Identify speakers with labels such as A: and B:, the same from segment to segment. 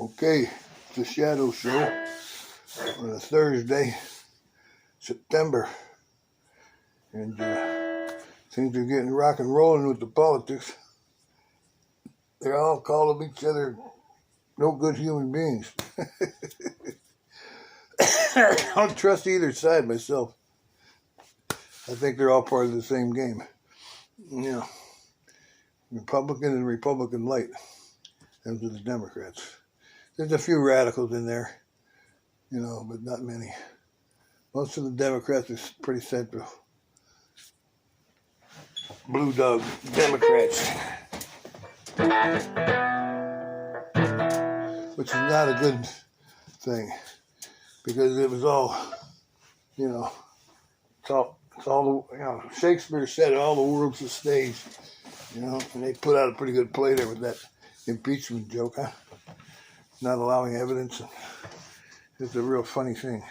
A: Okay, it's the Shadow Show on a Thursday, September, and things are getting rock and rolling with the politics. They're all calling each other no good human beings. I don't trust either side myself. I think they're all part of the same game. You know, Republican and Republican light. Those are the Democrats. There's a few radicals in there, but not many. Most of the Democrats are pretty central. Blue dog Democrats. Which is not a good thing, because it was all, it's all Shakespeare said all the world's a stage, and they put out a pretty good play there with that impeachment joke, huh? Not allowing evidence. It's a real funny thing.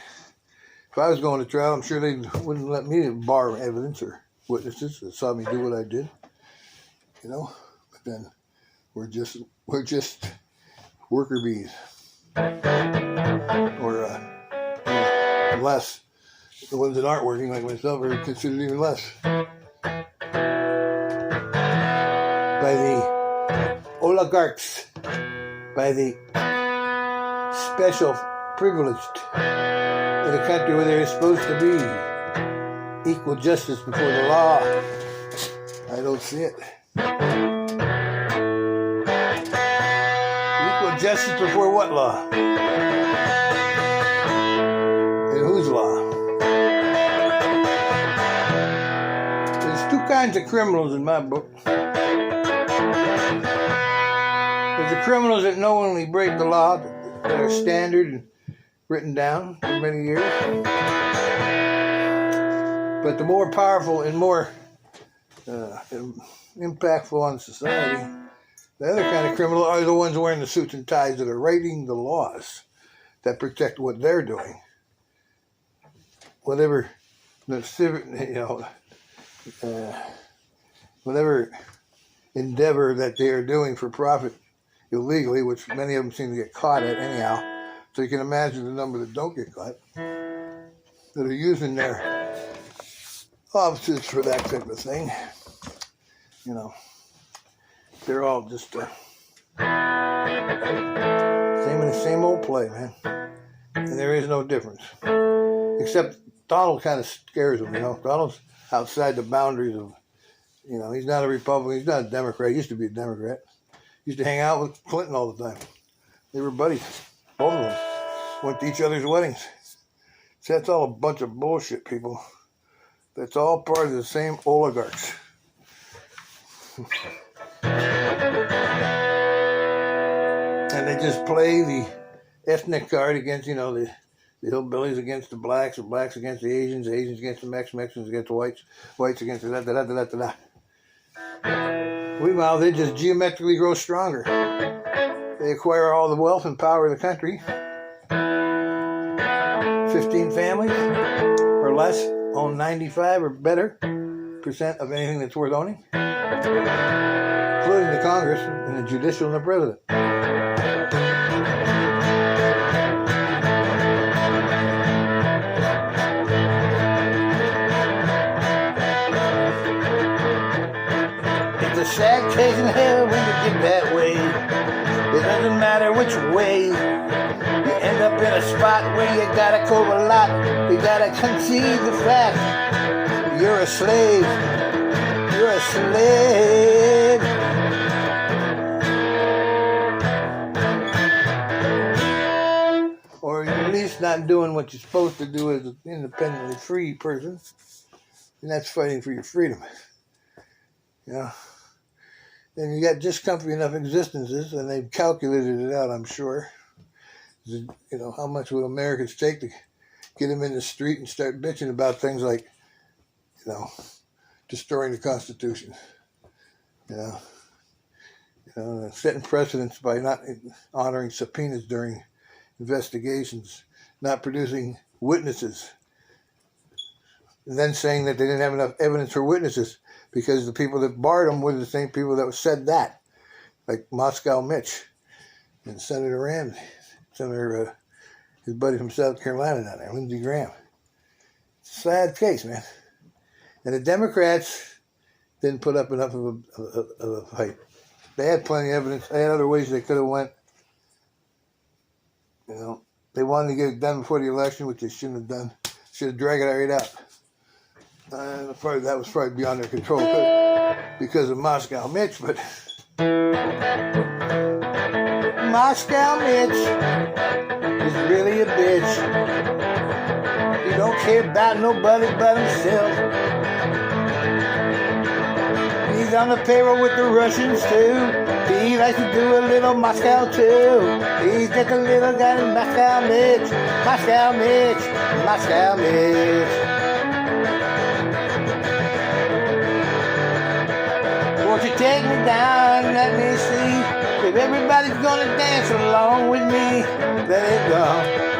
A: If I was going to trial, I'm sure they wouldn't let me bar evidence or witnesses that saw me do what I did, But then we're just worker bees, or less. The ones that aren't working, like myself, are considered even less by the oligarchs, by the special privileged in a country where there is supposed to be equal justice before the law. I don't see it. Equal justice before what law? And whose law? There's two kinds of criminals in my book. There's the criminals that knowingly break the law, that are standard and written down for many years. But the more powerful and more impactful on society, the other kind of criminal are the ones wearing the suits and ties that are writing the laws that protect what they're doing. Whatever the civic, whatever endeavor that they are doing for profit illegally, which many of them seem to get caught at anyhow. So you can imagine the number that don't get caught, that are using their offices for that type of thing. They're all just same old play, man. And there is no difference. Except Donald kind of scares them, Donald's outside the boundaries of, he's not a Republican, he's not a Democrat. He used to be a Democrat. He used to hang out with Clinton all the time. They were buddies. Both of them went to each other's weddings. See, that's all a bunch of bullshit, people. That's all part of the same oligarchs. And they just play the ethnic card against, the hillbillies against the blacks against the Asians against the Mexicans against the whites against the da-da-da-da-da-da. Meanwhile, they just geometrically grow stronger. They acquire all the wealth and power of the country. 15 families or less own 95 or better % of anything that's worth owning, including the Congress and the judicial and the president. It's a sad case in hell when you get that way. It doesn't matter which way. You end up in a spot where you gotta cove a lot. You gotta concede the fact you're a slave. You're a slave. Or you're at least not doing what you're supposed to do as an independently free person. And that's fighting for your freedom. And you got just comfy enough existences, and they've calculated it out, I'm sure. How much would Americans take to get them in the street and start bitching about things like, destroying the Constitution, setting precedents by not honoring subpoenas during investigations, not producing witnesses, and then saying that they didn't have enough evidence for witnesses because the people that barred them were the same people that said that, like Moscow Mitch. and Senator Ramsey, his buddy from South Carolina down there, Lindsey Graham. It's a sad case, man. And the Democrats didn't put up enough of a fight. They had plenty of evidence. They had other ways they could have went. You know, they wanted to get it done before the election, which they shouldn't have done. Should have dragged it right out. That was probably beyond their control because of Moscow Mitch, but Moscow Mitch is really a bitch. He don't care about nobody but himself. He's on the payroll with the Russians too. He likes to do a little Moscow too. He's just a little guy in Moscow Mitch. Moscow Mitch. Moscow Mitch. Won't you take me down and let me see if everybody's gonna dance along with me? Let it go.